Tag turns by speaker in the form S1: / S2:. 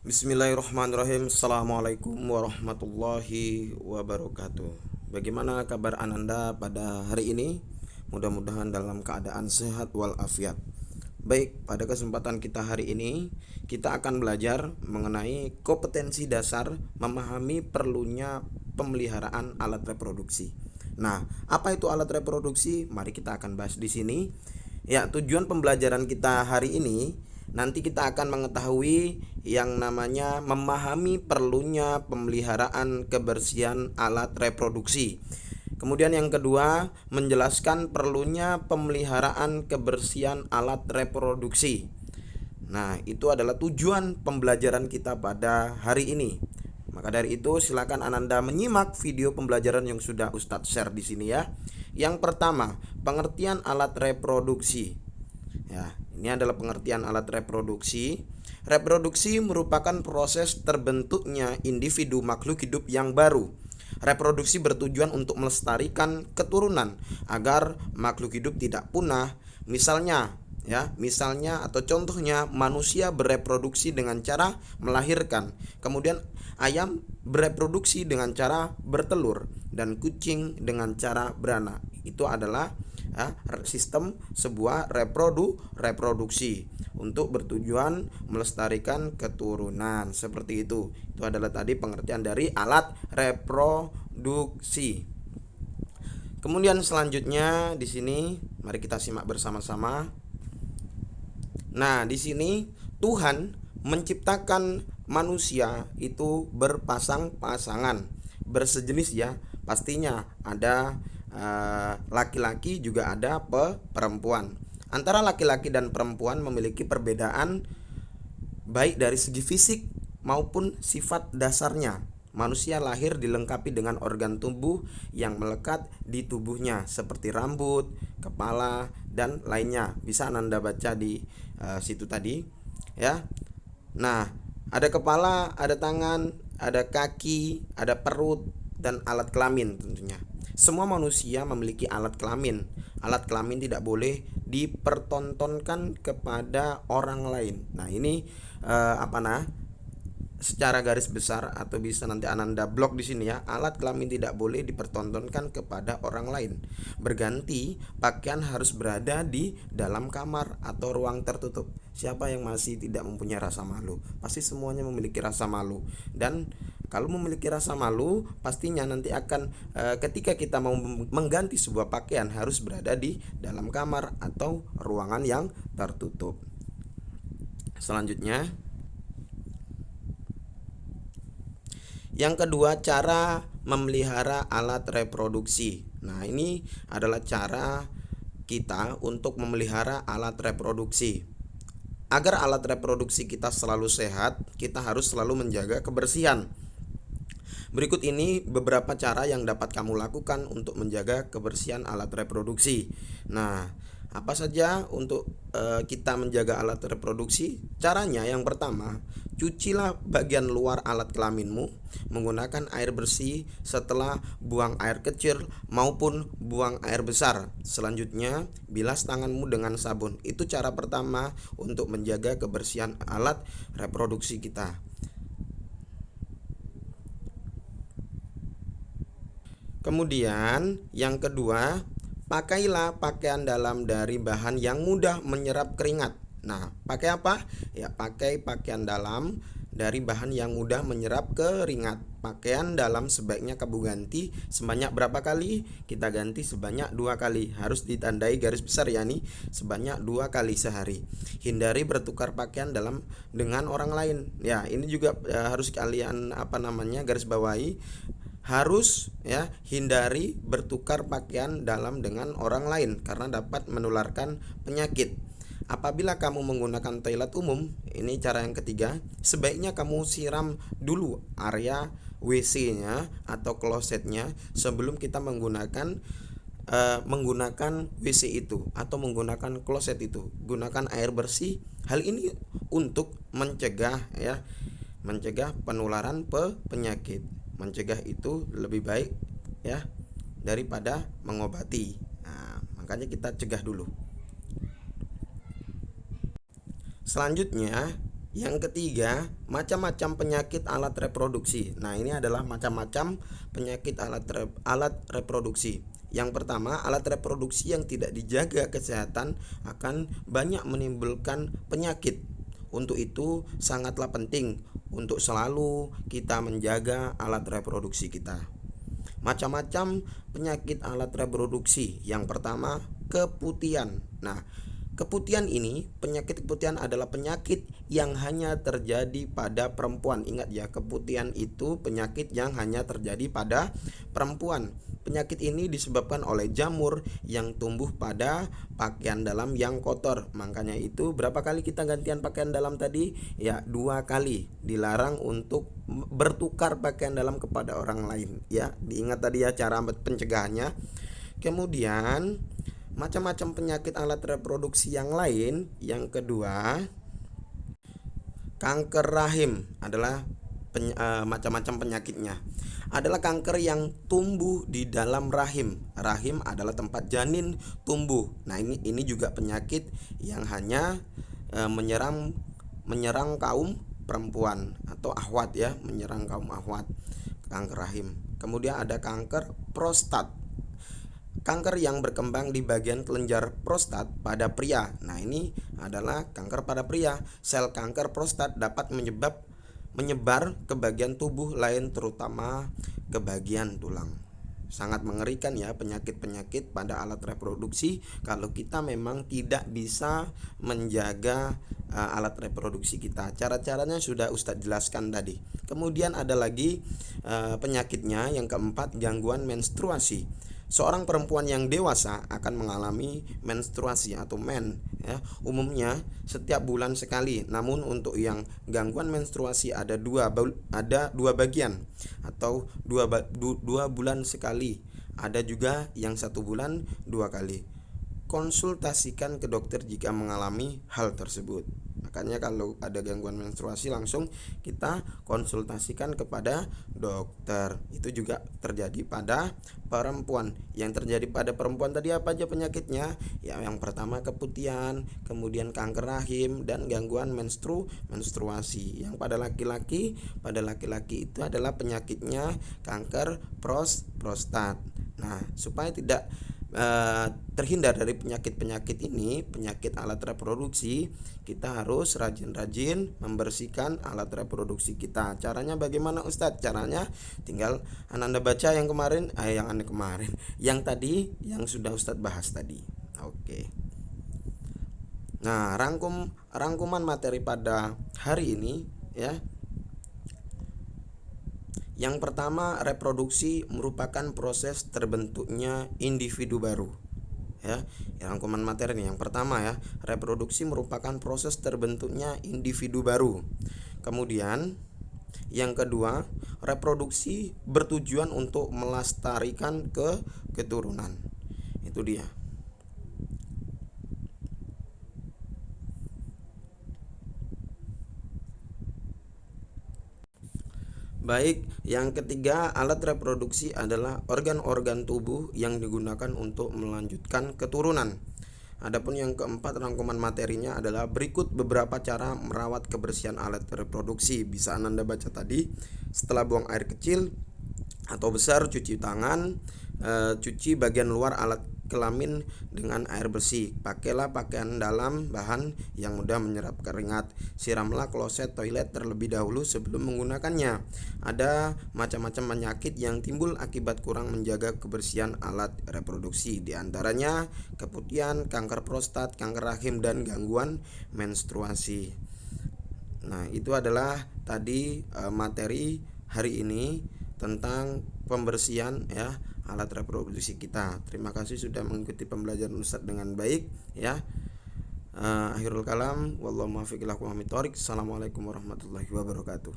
S1: Bismillahirrahmanirrahim. Assalamualaikum warahmatullahi wabarakatuh. Bagaimana kabar Ananda pada hari ini? Mudah-mudahan dalam keadaan sehat walafiat. Baik, pada kesempatan kita hari ini kita akan belajar mengenai kompetensi dasar memahami perlunya pemeliharaan alat reproduksi. Nah, apa itu alat reproduksi? Mari kita akan bahas di sini. Ya, tujuan pembelajaran kita hari ini nanti kita akan mengetahui yang namanya memahami perlunya pemeliharaan kebersihan alat reproduksi. Kemudian yang kedua, menjelaskan perlunya pemeliharaan kebersihan alat reproduksi. Nah, itu adalah tujuan pembelajaran kita pada hari ini. Maka dari itu silakan Ananda menyimak video pembelajaran yang sudah Ustadz share di sini ya. Yang pertama, pengertian alat reproduksi. Ya, ini adalah pengertian alat reproduksi. Reproduksi merupakan proses terbentuknya individu makhluk hidup yang baru. Reproduksi bertujuan untuk melestarikan keturunan agar makhluk hidup tidak punah. Misalnya atau contohnya manusia bereproduksi dengan cara melahirkan. Kemudian ayam bereproduksi dengan cara bertelur dan kucing dengan cara beranak. Itu adalah sistem sebuah reproduksi untuk bertujuan melestarikan keturunan. Seperti itu. Itu adalah tadi pengertian dari alat reproduksi. Kemudian selanjutnya di sini mari kita simak bersama-sama. Nah, di sini Tuhan menciptakan manusia itu berpasang-pasangan, bersejenis ya. Pastinya ada laki-laki juga ada perempuan. Antara laki-laki dan perempuan memiliki perbedaan baik dari segi fisik maupun sifat dasarnya. Manusia lahir dilengkapi dengan organ tubuh yang melekat di tubuhnya seperti rambut, kepala dan lainnya. Bisa Anda baca di situ tadi ya. Nah, ada kepala, ada tangan, ada kaki, ada perut dan alat kelamin tentunya. Semua manusia memiliki alat kelamin. Alat kelamin tidak boleh dipertontonkan kepada orang lain. Nah, ini secara garis besar atau bisa nanti Ananda blok di sini ya. Alat kelamin tidak boleh dipertontonkan kepada orang lain. Berganti, pakaian harus berada di dalam kamar atau ruang tertutup. Siapa yang masih tidak mempunyai rasa malu? Pasti semuanya memiliki rasa malu. Dan kalau memiliki rasa malu, pastinya nanti akan ketika kita mau mengganti sebuah pakaian harus berada di dalam kamar atau ruangan yang tertutup. Selanjutnya, yang kedua, cara memelihara alat reproduksi. Nah, ini adalah cara kita untuk memelihara alat reproduksi. Agar alat reproduksi kita selalu sehat, kita harus selalu menjaga kebersihan. Berikut ini beberapa cara yang dapat kamu lakukan untuk menjaga kebersihan alat reproduksi. Nah, apa saja untuk kita menjaga alat reproduksi? Caranya yang pertama, cucilah bagian luar alat kelaminmu menggunakan air bersih setelah buang air kecil maupun buang air besar. Selanjutnya, bilas tanganmu dengan sabun. Itu cara pertama untuk menjaga kebersihan alat reproduksi kita. Kemudian yang kedua, pakailah pakaian dalam dari bahan yang mudah menyerap keringat. Nah, pakai apa? Ya, pakai pakaian dalam dari bahan yang mudah menyerap keringat. Pakaian dalam sebaiknya kamu ganti sebanyak berapa kali? Kita ganti sebanyak 2 kali. Harus ditandai garis besar ya nih, sebanyak 2 kali sehari. Hindari bertukar pakaian dalam dengan orang lain. Ya, ini juga harus kalian garis bawahi. Harus ya, hindari bertukar pakaian dalam dengan orang lain karena dapat menularkan penyakit. Apabila kamu menggunakan toilet umum, ini cara yang ketiga, sebaiknya kamu siram dulu area WC-nya atau klosetnya sebelum kita menggunakan WC itu atau menggunakan kloset itu. Gunakan air bersih. Hal ini untuk mencegah penularan penyakit. Mencegah itu lebih baik ya daripada mengobati. Nah, makanya kita cegah dulu. Selanjutnya, Yang ketiga, macam-macam penyakit alat reproduksi. Nah, ini adalah macam-macam penyakit alat reproduksi. Yang pertama, alat reproduksi yang tidak dijaga kesehatan akan banyak menimbulkan penyakit. Untuk itu, sangatlah penting untuk selalu kita menjaga alat reproduksi kita. Macam-macam penyakit alat reproduksi. Yang pertama, keputihan. Nah, keputihan ini, penyakit keputihan adalah penyakit yang hanya terjadi pada perempuan. Ingat ya, keputihan itu penyakit yang hanya terjadi pada perempuan. Penyakit ini disebabkan oleh jamur yang tumbuh pada pakaian dalam yang kotor. Makanya itu berapa kali kita gantian pakaian dalam tadi? Ya, 2 kali. Dilarang untuk bertukar pakaian dalam kepada orang lain. Ya, diingat tadi ya cara pencegahannya. Kemudian macam-macam penyakit alat reproduksi yang lain. Yang kedua, kanker rahim adalah macam-macam penyakitnya. Adalah kanker yang tumbuh di dalam rahim. Rahim adalah tempat janin tumbuh. Nah, ini juga penyakit yang hanya menyerang kaum perempuan atau ahwat ya, menyerang kaum ahwat. Kanker rahim. Kemudian ada kanker prostat. Kanker yang berkembang di bagian kelenjar prostat pada pria. Nah, ini adalah kanker pada pria. Sel kanker prostat dapat menyebar ke bagian tubuh lain, terutama ke bagian tulang. Sangat mengerikan ya penyakit-penyakit pada alat reproduksi kalau kita memang tidak bisa menjaga alat reproduksi kita. Cara-caranya sudah Ustadz jelaskan tadi. Kemudian ada lagi penyakitnya yang keempat, gangguan menstruasi. Seorang perempuan yang dewasa akan mengalami menstruasi atau men ya, umumnya setiap bulan sekali. Namun untuk yang gangguan menstruasi ada dua bagian atau dua bulan sekali. Ada juga yang 1 bulan 2 kali. Konsultasikan ke dokter jika mengalami hal tersebut. Makanya kalau ada gangguan menstruasi langsung kita konsultasikan kepada dokter. Itu juga terjadi pada perempuan. Yang terjadi pada perempuan tadi apa aja penyakitnya? Ya, yang pertama keputihan, kemudian kanker rahim dan gangguan menstruasi. Yang pada laki-laki itu adalah penyakitnya kanker prostat. Nah, supaya tidak terhindar dari penyakit-penyakit ini, penyakit alat reproduksi, kita harus rajin-rajin membersihkan alat reproduksi kita. Caranya bagaimana Ustadz? Caranya tinggal Anda baca yang kemarin, yang tadi yang sudah Ustadz bahas tadi. Oke. Nah, rangkuman materi pada hari ini ya. Yang pertama, reproduksi merupakan proses terbentuknya individu baru. Ya, rangkuman materi ini yang pertama ya, reproduksi merupakan proses terbentuknya individu baru. Kemudian yang kedua, reproduksi bertujuan untuk melestarikan keturunan. Itu dia. Baik, yang ketiga, alat reproduksi adalah organ-organ tubuh yang digunakan untuk melanjutkan keturunan. Adapun yang keempat, rangkuman materinya adalah berikut beberapa cara merawat kebersihan alat reproduksi. Bisa Anda baca tadi. Setelah buang air kecil atau besar, cuci tangan, cuci bagian luar alat kelamin dengan air bersih. Pakailah pakaian dalam bahan yang mudah menyerap keringat. Siramlah kloset toilet terlebih dahulu sebelum menggunakannya. Ada macam-macam penyakit yang timbul akibat kurang menjaga kebersihan alat reproduksi. Di antaranya keputihan, kanker prostat, kanker rahim, dan gangguan menstruasi. Nah, itu adalah tadi materi hari ini tentang pembersihan ya alat reproduksi kita. Terima kasih sudah mengikuti pembelajaran Ustadz dengan baik ya. Akhirul kalam, wallahu muwaffiq ila aqwamit thoriq. Assalamualaikum warahmatullahi wabarakatuh.